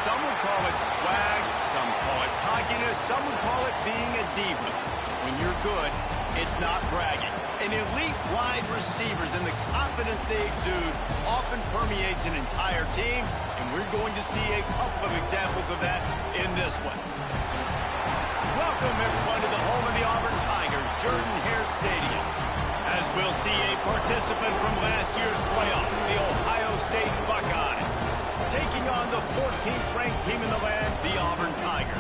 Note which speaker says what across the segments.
Speaker 1: Some would call it swag, some call it cockiness, some would call it being a diva. When you're good, it's not bragging. An elite wide receivers and the confidence they exude often permeates an entire team, and we're going to see a couple of examples of that in this one. Welcome, everyone, to the home of the Auburn Tigers, Jordan-Hare Stadium. As we'll see a participant from last year's playoff, the Ohio State Buckeyes, taking on the 14th ranked team in the land, the Auburn Tigers.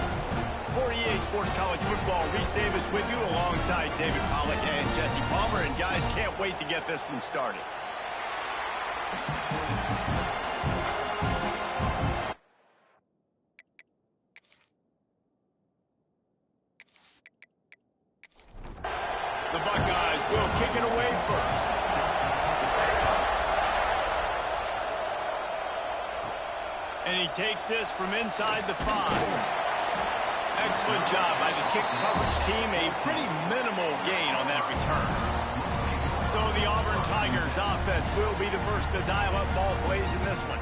Speaker 1: For EA Sports College Football, Reese Davis with you alongside David Pollack and Jesse Palmer. And guys, can't wait to get this one started. The Buckeyes will kick it away first. And he takes this from inside the 5. Excellent job by the kick coverage team. A pretty minimal gain on that return. So the Auburn Tigers offense will be the first to dial up ball plays in this one.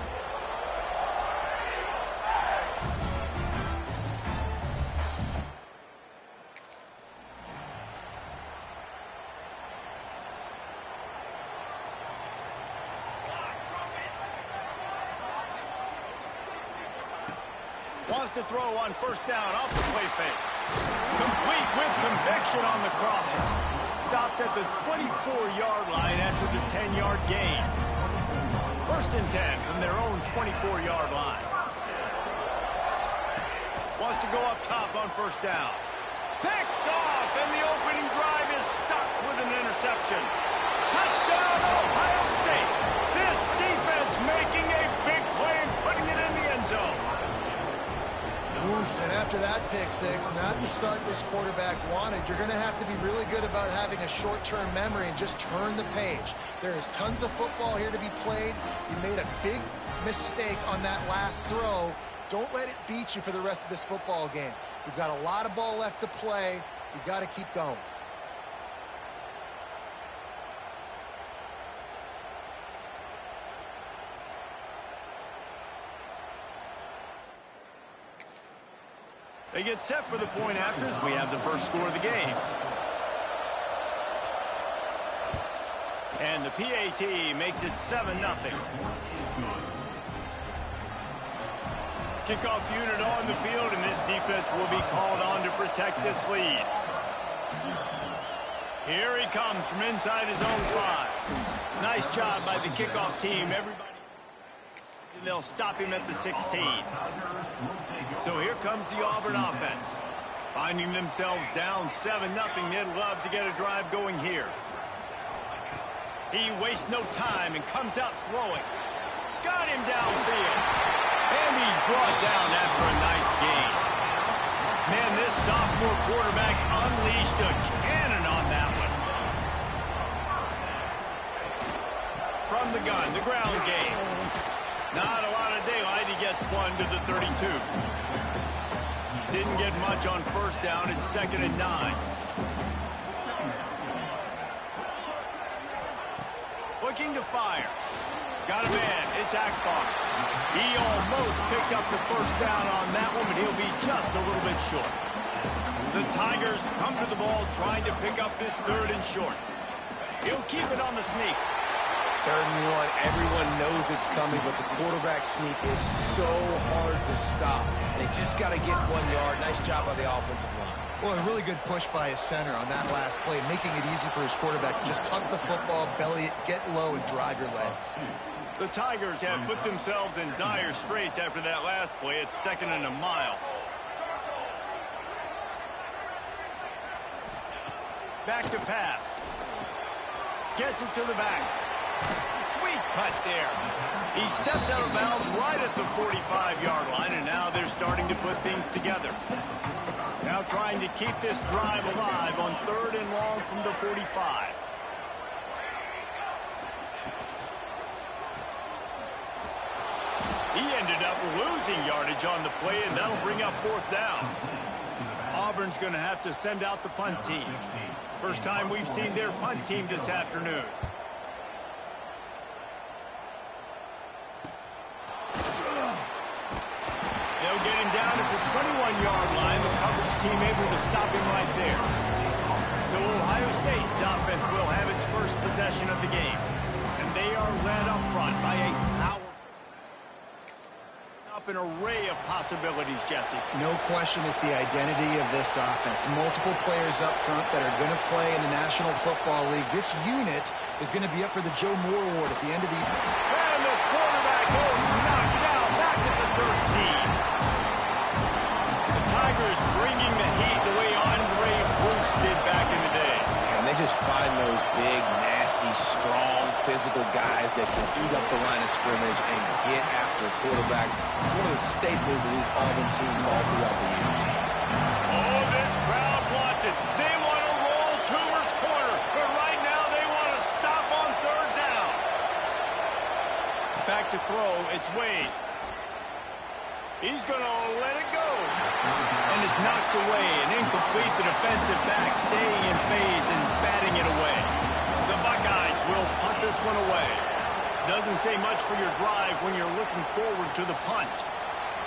Speaker 1: Wants to throw on first down off the play fake. Complete with conviction on the crosser. Stopped at the 24-yard line after the 10-yard gain. First and 10 from their own 24-yard line. Wants to go up top on first down. Picked off, and the opening drive is stuck with an interception. Touchdown, Ohio State. This defense making a big play and putting it in the end zone.
Speaker 2: Oof, and after that pick six, not the start this quarterback wanted. You're going to have to be really good about having a short-term memory and just turn the page. There is tons of football here to be played. You made a big mistake on that last throw. Don't let it beat you for the rest of this football game. We've got a lot of ball left to play. You've got to keep going.
Speaker 1: They get set for the point after as we have the first score of the game. And the PAT makes it 7-0. Kickoff unit on the field, and this defense will be called on to protect this lead. Here he comes from inside his own 5. Nice job by the kickoff team. Everybody. And they'll stop him at the 16. So here comes the Auburn offense. Finding themselves down 7-0. They'd love to get a drive going here. He wastes no time and comes out throwing. Got him downfield. And he's brought down after a nice gain. Man, this sophomore quarterback unleashed a cannon on that one. From the gun, the ground game. Not a lot of daylight. He gets one to the 32. Didn't get much on first down. It's 2nd and 9. Looking to fire. Got a man. It's Akbar. He almost picked up the first down on that one, but he'll be just a little bit short. The Tigers come to the ball trying to pick up this 3rd and short. He'll keep it on the sneak.
Speaker 3: 3rd and 1, everyone knows it's coming, but the quarterback sneak is so hard to stop. They just got to get 1 yard. Nice job by the offensive line.
Speaker 2: Well, a really good push by his center on that last play, making it easy for his quarterback to just tuck the football, belly it, get low, and drive your legs.
Speaker 1: The Tigers have put themselves in dire straits after that last play. It's 2nd and a mile. Back to pass. Gets it to the back. Sweet cut there. He stepped out of bounds right at the 45-yard line, and now they're starting to put things together. Now trying to keep this drive alive on 3rd and long from the 45. He ended up losing yardage on the play, and that'll bring up 4th down. Auburn's going to have to send out the punt team. First time we've seen their punt team this afternoon. stop him right there. So Ohio State's offense will have its first possession of the game. And they are led up front by a powerful... an array of possibilities, Jesse.
Speaker 2: No question it's the identity of this offense. Multiple players up front that are going to play in the National Football League. This unit is going to be up for the Joe Moore Award at the end of the year.
Speaker 1: And the quarterback goes knocked down back at the 13. The Tigers bringing the heat the way Andre Bruce did back in the day.
Speaker 3: And they just find those big, nasty, strong, physical guys that can eat up the line of scrimmage and get after quarterbacks. It's one of the staples of these Auburn teams all throughout the years.
Speaker 1: Oh, this crowd wants it. They want to roll Toomer's corner, but right now they want to stop on third down. Back to throw, it's Wade. He's going to let it go. And it's knocked away and incomplete. The defensive back staying in phase and batting it away. The Buckeyes will punt this one away. Doesn't say much for your drive when you're looking forward to the punt.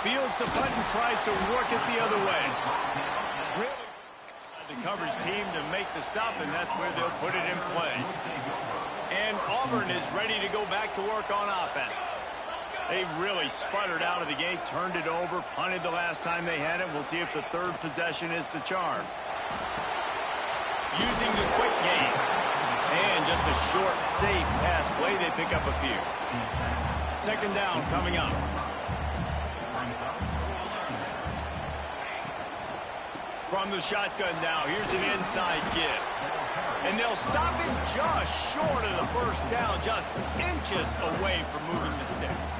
Speaker 1: Fields the punt and tries to work it the other way. Really, the coverage team to make the stop, and that's where they'll put it in play. And Auburn is ready to go back to work on offense. They really sputtered out of the gate, turned it over, punted the last time they had it. We'll see if the third possession is the charm. Using the quick game. And just a short, safe pass play. They pick up a few. Second down coming up. From the shotgun now, here's an inside give. And they'll stop him just short of the first down, just inches away from moving the sticks.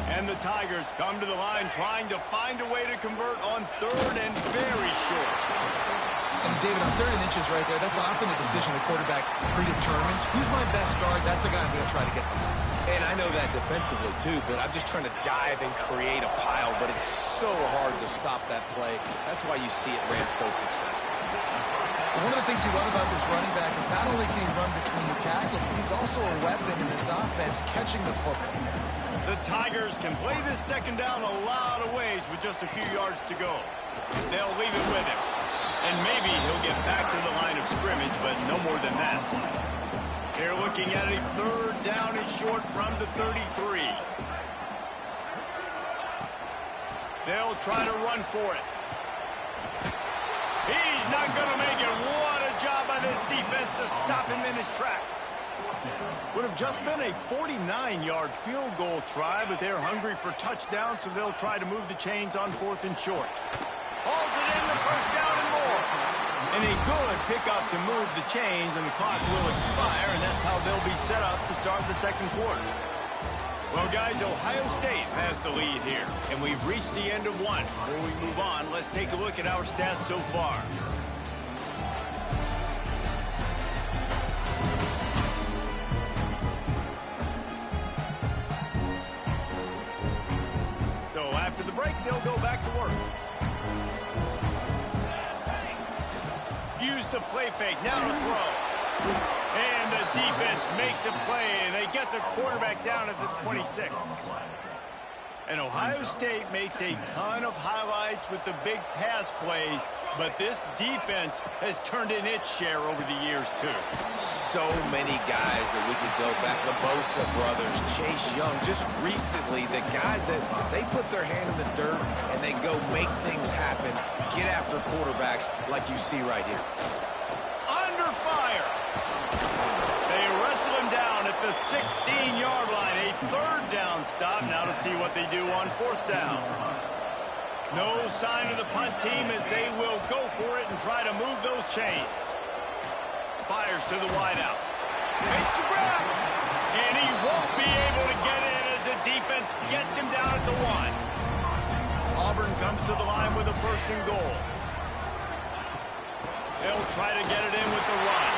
Speaker 1: And the Tigers come to the line trying to find a way to convert on third and very short.
Speaker 2: And David, on 30 inches right there, that's often a decision the quarterback predetermines. Who's my best guard? That's the guy I'm going to try to get behind.
Speaker 3: And I know that defensively, too, but I'm just trying to dive and create a pile, but it's so hard to stop that play. That's why you see it ran so successfully.
Speaker 2: One of the things you love about this running back is not only can he run between the tackles, but he's also a weapon in this offense, catching the football.
Speaker 1: The Tigers can play this second down a lot of ways with just a few yards to go. They'll leave it with him. And maybe he'll get back to the line of scrimmage, but no more than that. They're looking at a third down and short from the 33. They'll try to run for it. He's not going to make it. What a job by this defense to stop him in his tracks. Would have just been a 49-yard field goal try, but they're hungry for touchdown, so they'll try to move the chains on fourth and short. Hauls it in, the first down and more. And a good pickup to move the chains, and the clock will expire, and that's how they'll be set up to start the second quarter. Well, guys, Ohio State has the lead here, and we've reached the end of one. Before we move on, let's take a look at our stats so far. So after the break, they'll go back to work. Use the play fake, now to throw. And the defense makes a play, and they get the quarterback down at the 26. And Ohio State makes a ton of highlights with the big pass plays, but this defense has turned in its share over the years, too.
Speaker 3: So many guys that we could go back. The Bosa brothers, Chase Young, just recently, the guys that they put their hand in the dirt and they go make things happen, get after quarterbacks like you see right here.
Speaker 1: Under fire. They wrestle him down at the 16-yard line. A third down stop. Now to see what they do on fourth down. No sign of the punt team as they will go for it and try to move those chains. Fires to the wideout. Makes the grab. And he won't be able to get in as the defense gets him down at the 1. Auburn comes to the line with a first and goal. They'll try to get it in with the run.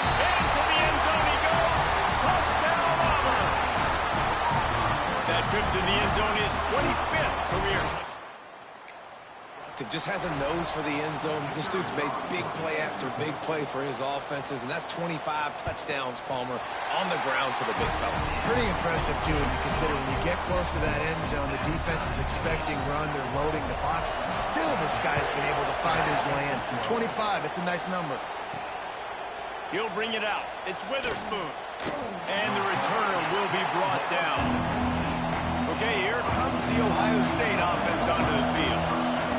Speaker 1: Into the end zone he goes. Touchdown, Auburn. That trip to the end zone is 25th career touchdown.
Speaker 3: effective, just has a nose for the end zone. This dude's made big play after big play for his offenses, and that's 25 touchdowns, Palmer, on the ground for the big fella.
Speaker 2: Pretty impressive, too, when you consider when you get close to that end zone, the defense is expecting run, they're loading the box. Still, this guy's been able to find his way in. 25, it's a nice number.
Speaker 1: He'll bring it out. It's Witherspoon. And the returner will be brought down. Okay, here comes the Ohio State offense onto the field.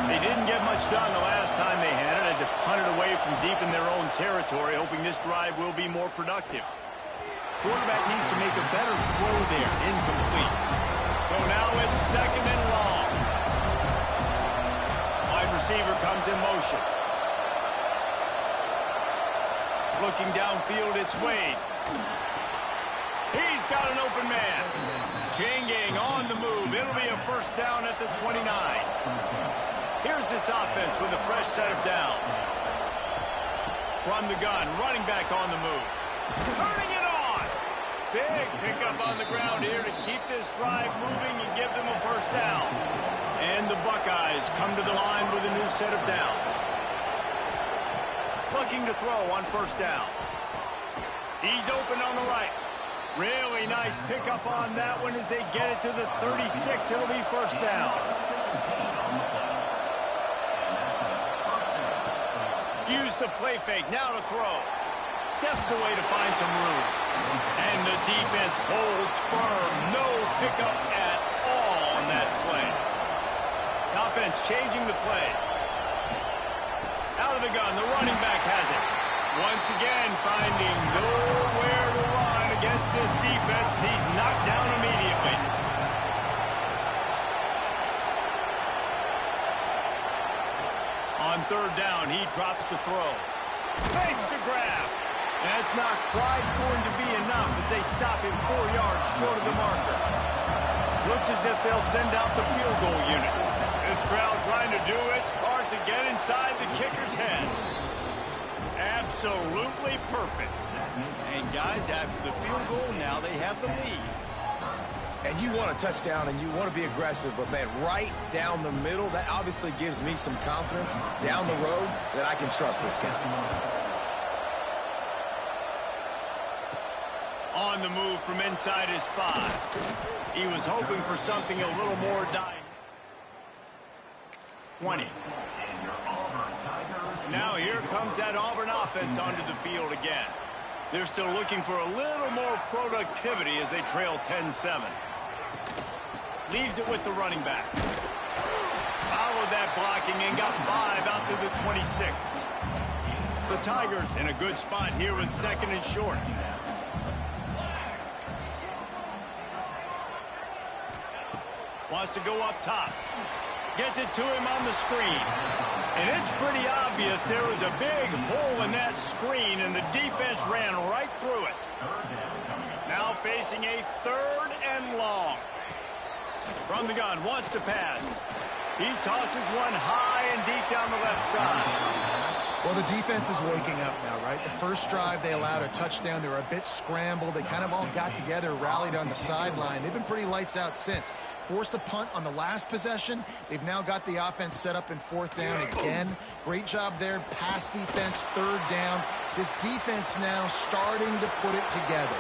Speaker 1: They didn't get much done the last time they had it. Had to punt it away from deep in their own territory, hoping this drive will be more productive. Quarterback needs to make a better throw there. Incomplete. So now it's second and long. Wide receiver comes in motion. Looking downfield, it's Wade. He's got an open man. Changing on the move. It'll be a first down at the 29. Here's this offense with a fresh set of downs. From the gun, running back on the move. Turning it on. Big pickup on the ground here to keep this drive moving and give them a first down. And the Buckeyes come to the line with a new set of downs. Looking to throw on first down. He's open on the right. Really nice pickup on that one as they get it to the 36. It'll be first down. Use the play fake. Now to throw. Steps away to find some room. And the defense holds firm. No pickup at all on that play. Offense changing the play. Out of the gun, the running back has it. Once again, finding nowhere to run against this defense. He's knocked down immediately. On third down, he drops the throw. Makes the grab. That's not quite going to be enough as they stop him 4 yards short of the marker. Looks as if they'll send out the field goal unit. This crowd trying to do its part to get inside the kicker's head. Absolutely perfect. And guys, after the field goal, now they have the lead.
Speaker 3: And you want a touchdown and you want to be aggressive, but man, right down the middle, that obviously gives me some confidence down the road that I can trust this guy.
Speaker 1: On the move from inside his 5. He was hoping for something a little more dynamic. 20. Now here comes that Auburn offense onto the field again. They're still looking for a little more productivity as they trail 10-7. Leaves it with the running back. Followed that blocking and got 5 out to the 26. The Tigers in a good spot here with second and short. Wants to go up top. Gets it to him on the screen. And it's pretty obvious there was a big hole in that screen, and the defense ran right through it. Now facing a third and long. From the gun, wants to pass. He tosses one high and deep down the left side.
Speaker 2: Well, the defense is waking up now, right? The first drive, they allowed a touchdown. They were a bit scrambled. They kind of all got together, rallied on the sideline. They've been pretty lights out since. Forced a punt on the last possession. They've now got the offense set up in fourth down again. Great job there. Pass defense, third down. This defense now starting to put it together.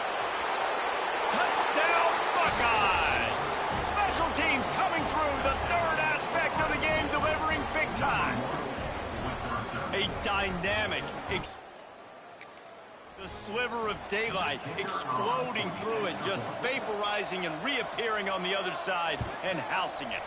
Speaker 1: Touchdown, Buckeyes! Special teams coming through, the third aspect of the game, delivering big time. A dynamic, the sliver of daylight exploding through it, just vaporizing and reappearing on the other side and housing it.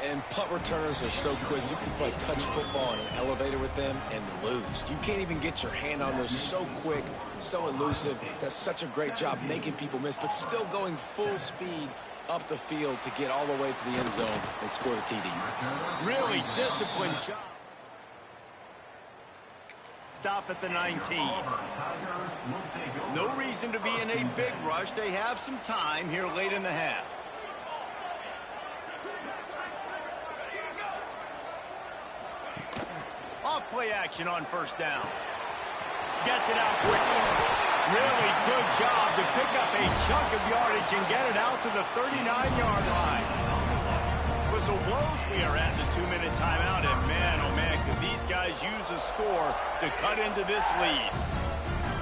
Speaker 3: And punt returners are so quick. You can play touch football in an elevator with them and lose. You can't even get your hand on those. So quick, so elusive. Does such a great job making people miss, but still going full speed up the field to get all the way to the end zone and score the TD.
Speaker 1: Really disciplined job. Stop at the 19. No reason to be in a big rush. They have some time here late in the half. Off play action on first down. Gets it out quickly. Really good job to pick up a chunk of yardage and get it out to the 39-yard line. Whistle blows. We are at the 2-minute timeout, and man, always use a score to cut into this lead.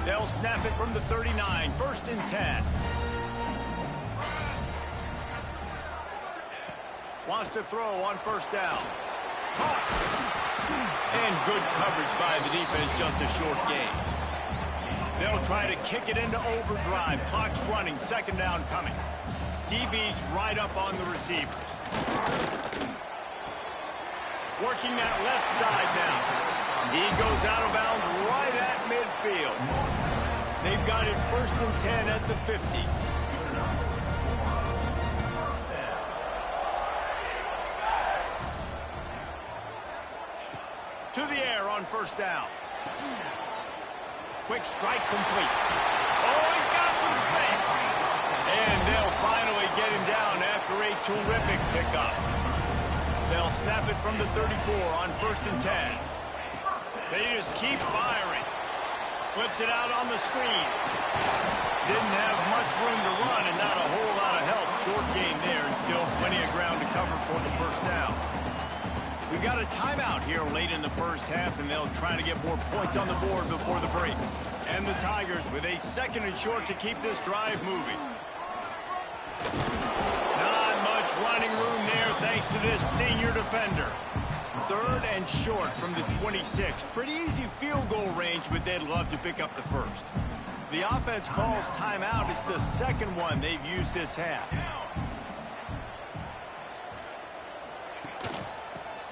Speaker 1: They'll snap it from the 39, 1st and 10. Wants to throw on 1st down. Caught. And good coverage by the defense, just a short gain. They'll try to kick it into overdrive. Clock's running, 2nd down coming. DB's right up on the receivers. Working that left side now. He goes out of bounds right at midfield. They've got it 1st and 10 at the 50. To the air on 1st down. Quick strike complete. Oh, he's got some space. And they'll finally get him down after a terrific pickup. They'll snap it from the 34 on 1st and 10. They just keep firing. Flips it out on the screen. Didn't have much room to run and not a whole lot of help. Short gain there and still plenty of ground to cover for the 1st down. We got a timeout here late in the 1st half, and they'll try to get more points on the board before the break. And the Tigers with a 2nd and short to keep this drive moving. Not much running room there thanks to this senior defender. 3rd and short from the 26. Pretty easy field goal range, but they'd love to pick up the 1st. The offense calls timeout. It's the 2nd one they've used this half.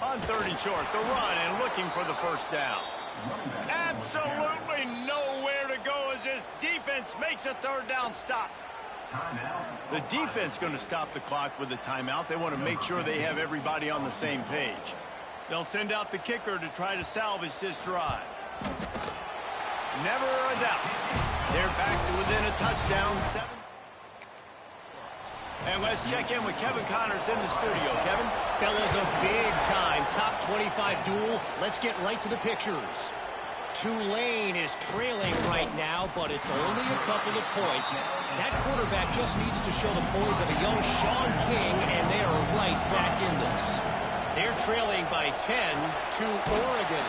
Speaker 1: On 3rd and short, the run and looking for the 1st down. Absolutely nowhere to go as this defense makes a 3rd down stop. The defense going to stop the clock with a timeout. They want to make sure they have everybody on the same page. They'll send out the kicker to try to salvage this drive. Never a doubt. They're back to within a touchdown. 7. And let's check in with Kevin Connors in the studio. Kevin?
Speaker 4: Fellas, a big-time top 25 duel. Let's get right to the pictures. Tulane is trailing right now, but it's only a couple of points. That quarterback just needs to show the poise of a young Sean King, and they are right back in this. They're trailing by 10 to Oregon.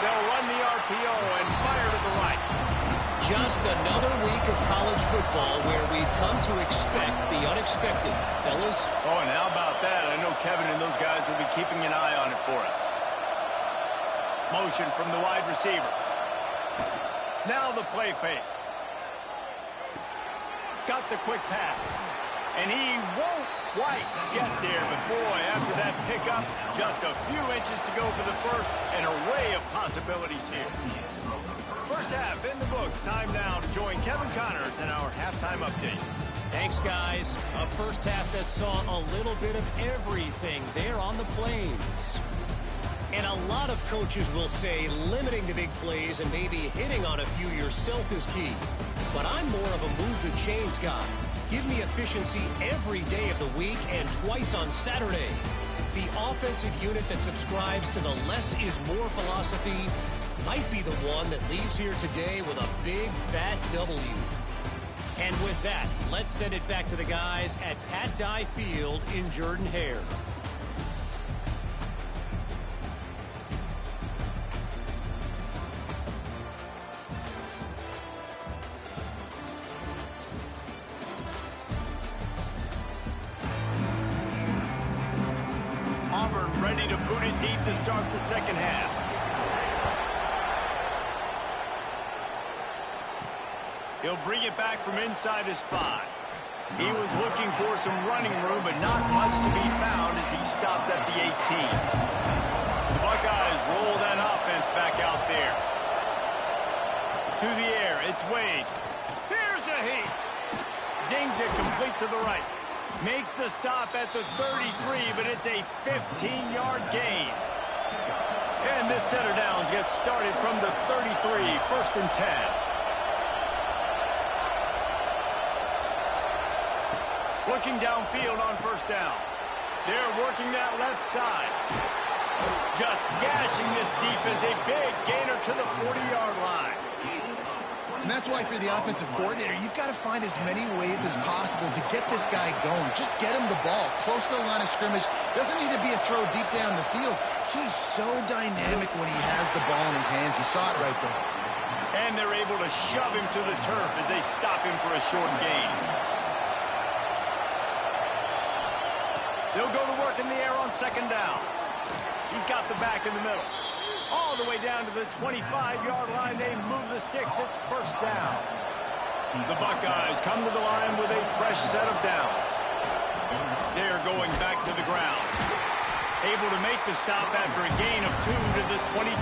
Speaker 1: They'll run the RPO and fire to the right.
Speaker 4: Just another week of college football where we've come to expect the unexpected. Fellas?
Speaker 1: Oh, and how about that? I know Kevin and those guys will be keeping an eye on it for us. Motion from the wide receiver. Now the play fake. Got the quick pass. And he won't quite get there, but boy, after that pickup, just a few inches to go for the 1st. An array of possibilities here. 1st half in the books. Time now to join Kevin Connors in our halftime update.
Speaker 4: Thanks, guys. A 1st half that saw a little bit of everything there on the plains. And a lot of coaches will say limiting the big plays and maybe hitting on a few yourself is key. But I'm more of a move the chains guy. Give me efficiency every day of the week and twice on Saturday. The offensive unit that subscribes to the less is more philosophy might be the one that leaves here today with a big, fat W. And with that, let's send it back to the guys at Pat Dye Field in Jordan-Hare.
Speaker 1: Auburn ready to boot it deep to start the 2nd half. He'll bring it back from inside his 5. He was looking for some running room, but not much to be found as he stopped at the 18. The Buckeyes roll that offense back out there. To the air, it's Wade. Here's a heat. Zings it complete to the right. Makes the stop at the 33, but it's a 15-yard gain. And this set of downs gets started from the 33, 1st and 10. Looking downfield on 1st down. They're working that left side. Just gashing this defense. A big gainer to the 40-yard line.
Speaker 2: And that's why for the offensive coordinator, you've got to find as many ways as possible to get this guy going. Just get him the ball close to the line of scrimmage. Doesn't need to be a throw deep down the field. He's so dynamic when he has the ball in his hands. You saw it right there.
Speaker 1: And they're able to shove him to the turf as they stop him for a short gain. They'll go to work in the air on second down. He's got the back in the middle. All the way down to the 25-yard line. They move the sticks. It's first down. The Buckeyes come to the line with a fresh set of downs. They're going back to the ground. Able to make the stop after a gain of 2 to the 22.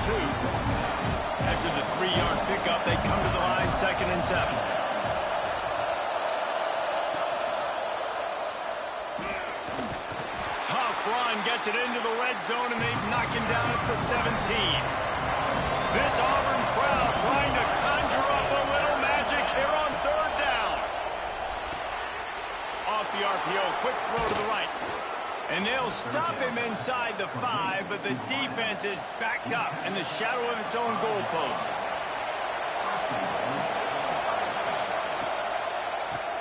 Speaker 1: After the 3-yard pickup, they come to the line, 2nd and 7. Gets it into the red zone, and they knock him down at the 17. This Auburn crowd trying to conjure up a little magic here on 3rd down. Off the RPO, quick throw to the right. And they'll stop him inside the 5, but the defense is backed up in the shadow of its own goalpost.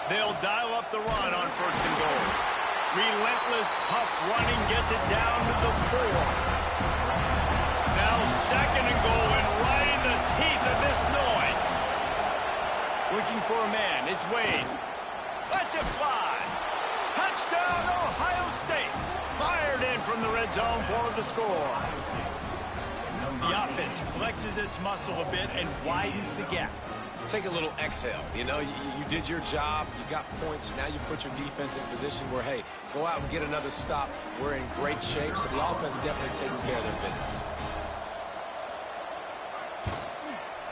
Speaker 1: They'll dial up the run on 1st and goal. Relentless, tough running gets it down to the 4. Now 2nd and goal, and right in the teeth of this noise. Looking for a man. It's Wade. Lets it fly. Touchdown, Ohio State. Fired in from the red zone for the score. The offense flexes its muscle a bit and widens the gap.
Speaker 3: Take a little exhale. You know, you did your job. You got points. Now you put your defense in a position where, hey, go out and get another stop. We're in great shape, so the offense definitely taking care of their business.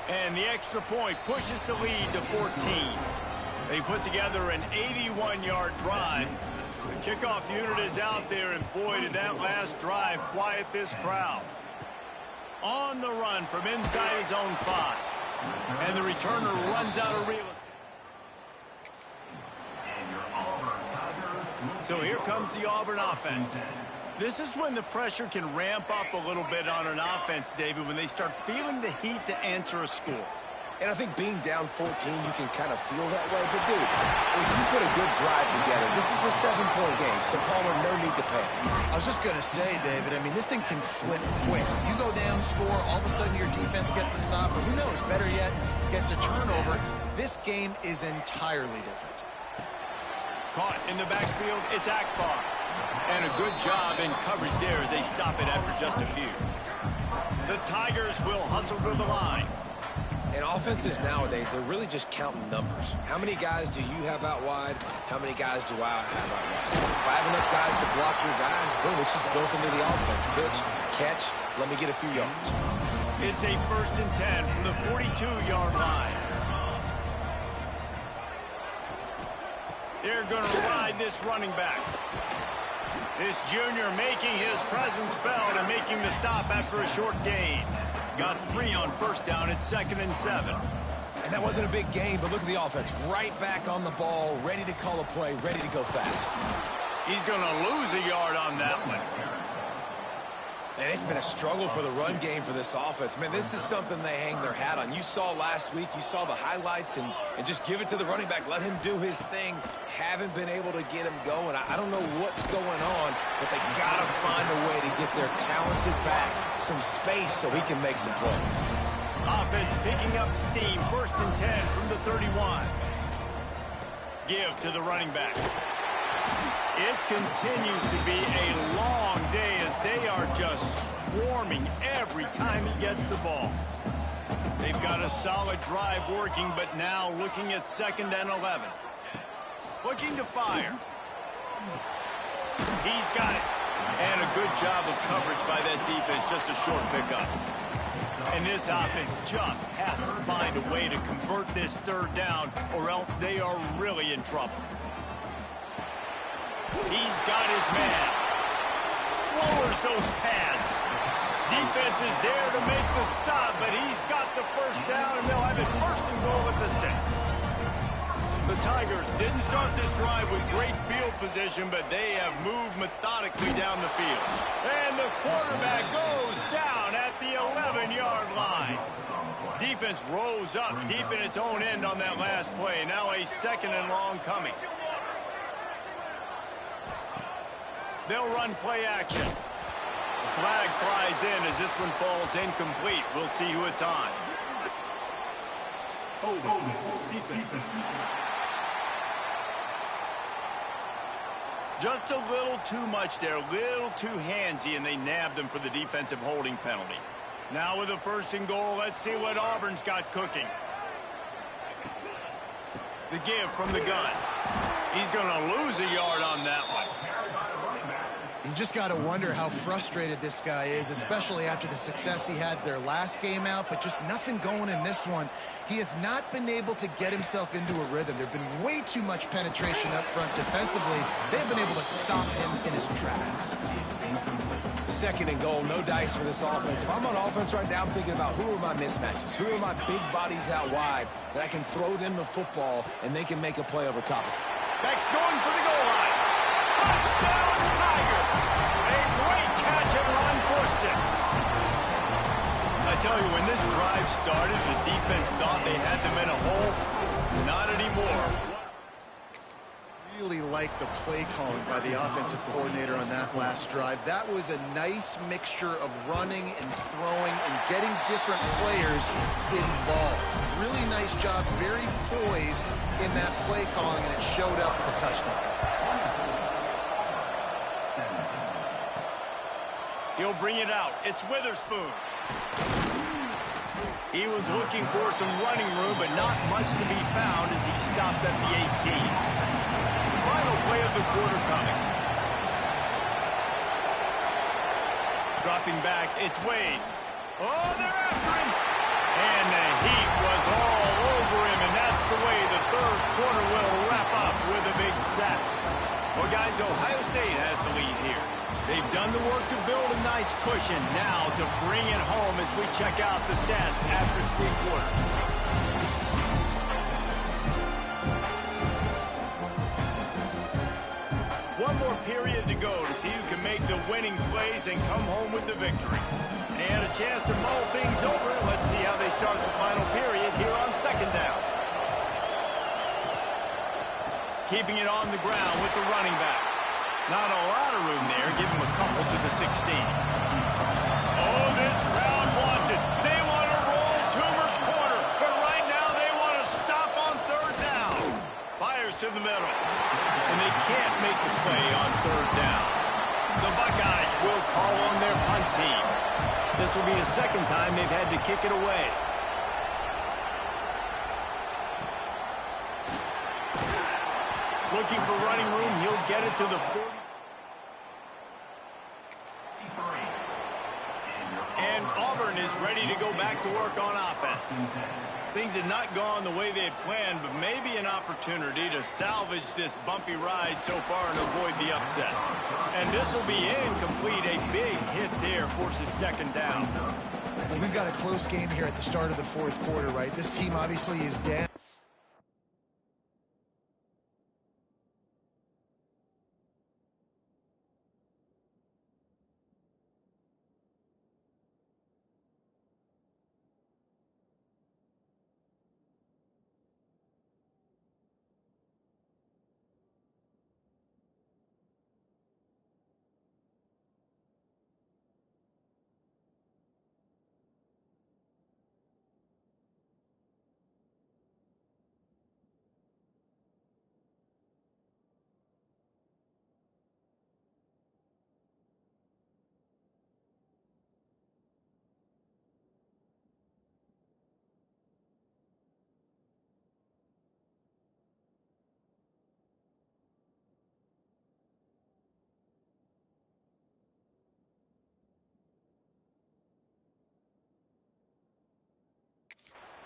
Speaker 1: And the extra point pushes the lead to 14. They put together an 81-yard drive. The kickoff unit is out there, and boy, did that last drive quiet this crowd. On the run from inside his own 5. And the returner runs out of real estate. So here comes the Auburn offense. This is when the pressure can ramp up a little bit on an offense, David, when they start feeling the heat to answer a score.
Speaker 3: And I think being down 14, you can kind of feel that way. But, dude, if you put a good drive together, this is a 7-point game, so Palmer, no need to panic.
Speaker 2: I was just going to say, David, I mean, this thing can flip quick. You go down, score, all of a sudden your defense gets a stop, or who knows, better yet, gets a turnover. This game is entirely different.
Speaker 1: Caught in the backfield, it's Akbar. And a good job in coverage there as they stop it after just a few. The Tigers will hustle to the line.
Speaker 3: And offenses nowadays, they're really just counting numbers. How many guys do you have out wide? How many guys do I have out wide? If I have enough guys to block your guys, boom, it's just built into the offense. Pitch, catch, let me get a few yards.
Speaker 1: It's a 1st and 10 from the 42-yard line. They're going to ride this running back. This junior making his presence felt and making the stop after a short gain. Got 3 on 1st down at 2nd and 7.
Speaker 3: And that wasn't a big gain, but look at the offense. Right back on the ball, ready to call a play, ready to go fast.
Speaker 1: He's going to lose a yard on that one.
Speaker 3: And it's been a struggle for the run game for this offense. Man, this is something they hang their hat on. You saw last week, you saw the highlights, and just give it to the running back. Let him do his thing. Haven't been able to get him going. I don't know what's going on, but they got to find a way to get their talented back some space so he can make some plays.
Speaker 1: Offense picking up steam. 1st and 10 from the 31. Give to the running back. It continues to be a long day as they are just swarming every time he gets the ball. They've got a solid drive working, but now looking at 2nd and 11. Looking to fire. He's got it. And a good job of coverage by that defense, just a short pickup. And this offense just has to find a way to convert this 3rd down, or else they are really in trouble. He's got his man. Lowers those pads. Defense is there to make the stop, but he's got the 1st down, and they'll have it 1st and goal at the 6. The Tigers didn't start this drive with great field position, but they have moved methodically down the field. And the quarterback goes down at the 11-yard line. Defense rose up deep in its own end on that last play. Now a 2nd and long coming. They'll run play action. The flag flies in as this one falls incomplete. We'll see who it's on. Just a little too much there, a little too handsy, and they nabbed them for the defensive holding penalty. Now with a 1st and goal, let's see what Auburn's got cooking. The give from the gun. He's going to lose a yard on that one.
Speaker 2: You just got to wonder how frustrated this guy is, especially after the success he had their last game out, but just nothing going in this one. He has not been able to get himself into a rhythm. There's been way too much penetration up front defensively. They've been able to stop him in his tracks.
Speaker 3: 2nd and goal, no dice for this offense. If I'm on offense right now, I'm thinking about who are my mismatches? Who are my big bodies out wide that I can throw them the football and they can make a play over top of us.
Speaker 1: Beck's going for the goal line. Touchdown, Tiger! A great catch and run for 6. I tell you, when this drive started, the defense thought they had them in a hole. Not anymore.
Speaker 2: Really like the play calling by the offensive coordinator on that last drive. That was a nice mixture of running and throwing and getting different players involved. Really nice job, very poised in that play calling, and it showed up with a touchdown.
Speaker 1: He'll bring it out. It's Witherspoon. He was looking for some running room, but not much to be found as he stopped at the 18. Final play of the quarter coming. Dropping back, it's Wade. Oh, they're after him. And the heat was all over him, and that's the way the 3rd quarter will wrap up with a big sack. Well, guys, Ohio State has the lead here. They've done the work to build a nice cushion. Now to bring it home as we check out the stats after 3 quarters. One more period to go to see who can make the winning plays and come home with the victory. And a chance to mull things over. Let's see how they start the final period here on 2nd down. Keeping it on the ground with the running back. Not a lot of room there. Give him a couple to the 16. Oh, this crowd wants it. They want to roll Toomer's corner. But right now they want to stop on 3rd down. Fires to the middle. And they can't make the play on 3rd down. The Buckeyes will call on their punt team. This will be the 2nd time they've had to kick it away. Looking for running room. He'll get it to the 40. And Auburn is ready to go back to work on offense. Things had not gone the way they had planned, but maybe an opportunity to salvage this bumpy ride so far and avoid the upset. And this will be incomplete. A big hit there forces 2nd down.
Speaker 2: Well, we've got a close game here at the start of the 4th quarter, right? This team obviously is down.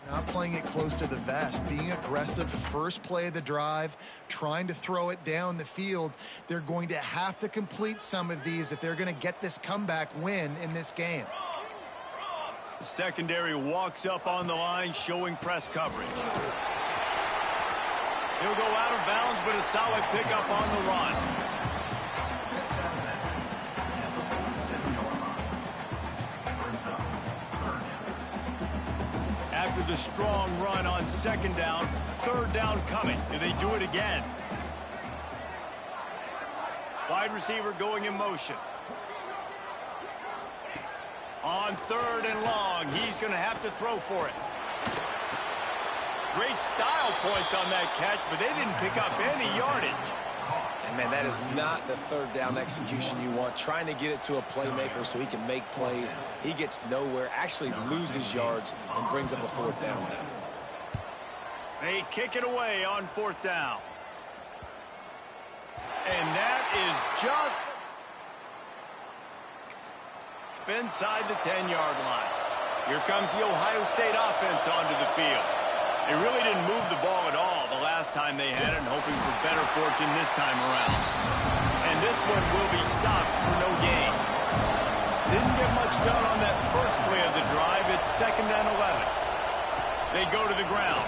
Speaker 2: Not playing it close to the vest, being aggressive first play of the drive, trying to throw it down the field. They're going to have to complete some of these if they're going to get this comeback win in this game.
Speaker 1: The secondary walks up on the line, showing press coverage. He'll go out of bounds, but a solid pickup on the run. the strong run on second down. Third down coming. Do they do it again? Wide receiver going in motion. On third and long, he's going to have to throw for it. Great style points on that catch, but they didn't pick up any yardage.
Speaker 3: And, man, that is not the third down execution you want. Trying to get it to a playmaker so he can make plays. He gets nowhere, actually loses yards, and brings up a fourth down now.
Speaker 1: They kick it away on fourth down. And that is just inside the 10-yard line. Here comes the Ohio State offense onto the field. They really didn't move the ball at all the last time they had it, hoping for better fortune this time around. And this one will be stopped for no gain. Didn't get much done on that first play of the drive. It's 2nd and 11. They go to the ground.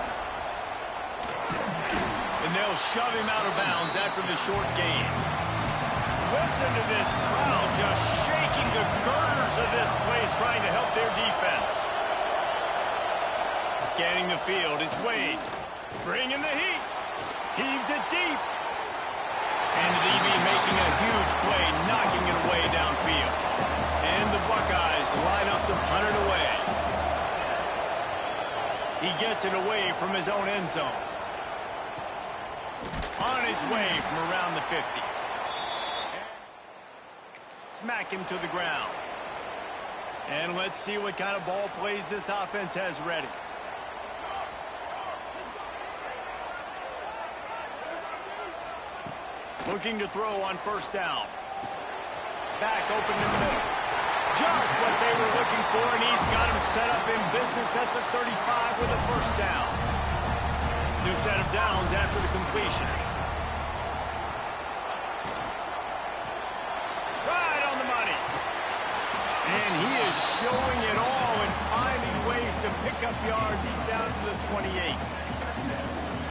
Speaker 1: And they'll shove him out of bounds after the short gain. Listen to this crowd just shaking the girders of this place, trying to help their defense. Scanning the field, it's Wade. Bringing the heat. Heaves it deep. And the DB making a huge play, knocking it away downfield. And the Buckeyes line up to punt it away. He gets it away from his own end zone. On his way from around the 50. Smack him to the ground. And let's see what kind of ball plays this offense has ready. Looking to throw on first down. Back open in the middle. Just what they were looking for, and he's got him set up in business at the 35 with a first down. New set of downs after the completion. Right on the money. And he is showing it all and finding ways to pick up yards. He's down to the 28.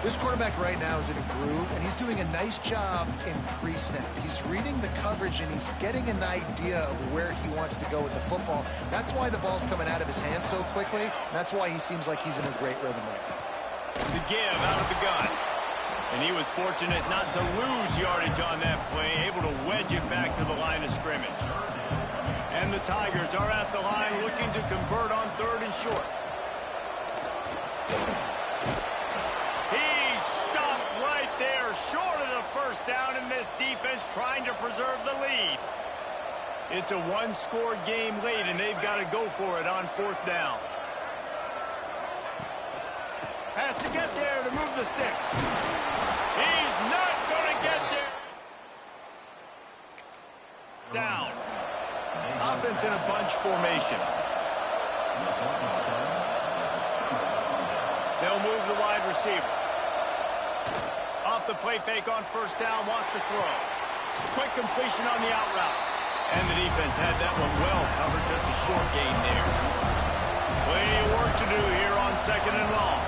Speaker 2: This quarterback right now is in a groove, and he's doing a nice job in pre-snap. He's reading the coverage, and he's getting an idea of where he wants to go with the football. That's why the ball's coming out of his hands so quickly, and that's why he seems like he's in a great rhythm right now.
Speaker 1: The give out of the gun. And he was fortunate not to lose yardage on that play, able to wedge it back to the line of scrimmage. And the Tigers are at the line looking to convert on third and short. There, short of the first down, in this defense trying to preserve the lead. It's a one-score game late, and they've got to go for it on fourth down. Has to get there to move the sticks. He's not going to get there. Down. Offense in a bunch formation. They'll move the wide receiver. Off the play fake on first down, wants to throw. Quick completion on the out route. And the defense had that one well covered, just a short gain there. Plenty of work to do here on 2nd and long.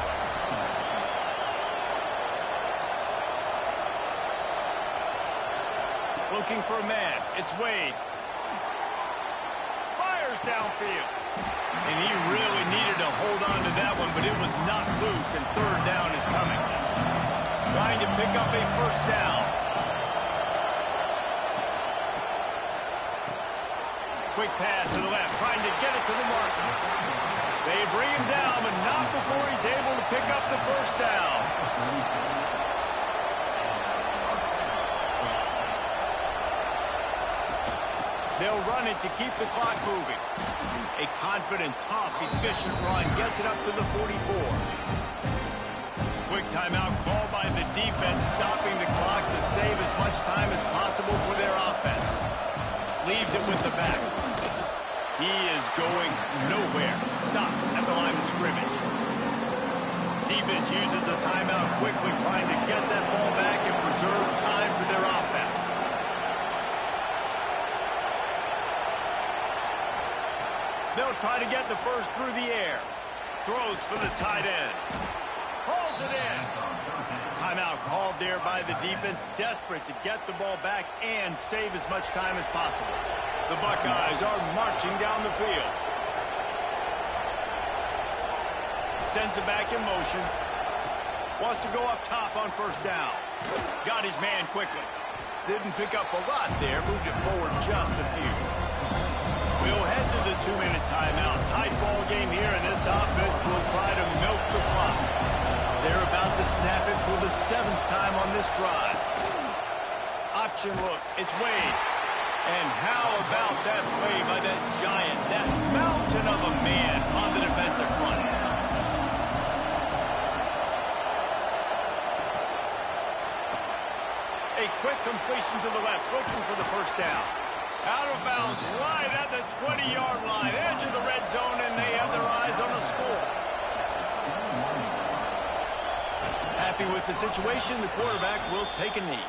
Speaker 1: Looking for a man. It's Wade. Fires downfield. And he really needed to hold on to that one, but it was not loose, and third down is coming. Trying to pick up a first down. Quick pass to the left, trying to get it to the mark. They bring him down, but not before he's able to pick up the first down. They'll run it to keep the clock moving. A confident, tough, efficient run gets it up to the 44. Quick timeout called by the defense, stopping the clock to save as much time as possible for their offense. Leaves it with the back. He is going nowhere. Stop at the line of scrimmage. Defense uses a timeout quickly, trying to get that ball back and preserve time for their offense. They'll try to get the first through the air. Throws for the tight end. Pulls it in. Timeout called there by the defense, desperate to get the ball back and save as much time as possible. The Buckeyes are marching down the field. sends it back in motion. Wants to go up top on first down. Got his man quickly. Didn't pick up a lot there. Moved it forward just a few. We'll head to the 2-minute timeout. Tight ball game here, and this offense will try to milk the clock. They're about to snap it for the 7th time on this drive. Option look. It's Wade. And how about that play by that giant, that mountain of a man on the defensive front? A quick completion to the left, looking for the first down. Out of bounds, right at the 20-yard line, edge of the red zone, and they have their eyes on the score. Happy with the situation, the quarterback will take a knee.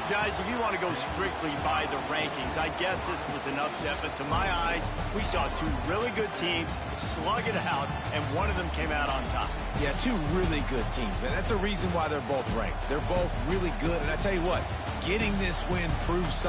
Speaker 1: Guys, if you want to go strictly by the rankings, I guess this was an upset, but to my eyes, we saw two really good teams slug it out, and one of them came out on top.
Speaker 3: Yeah, two really good teams, man. That's a reason why they're both ranked. They're both really good, and I tell you what, getting this win proves something.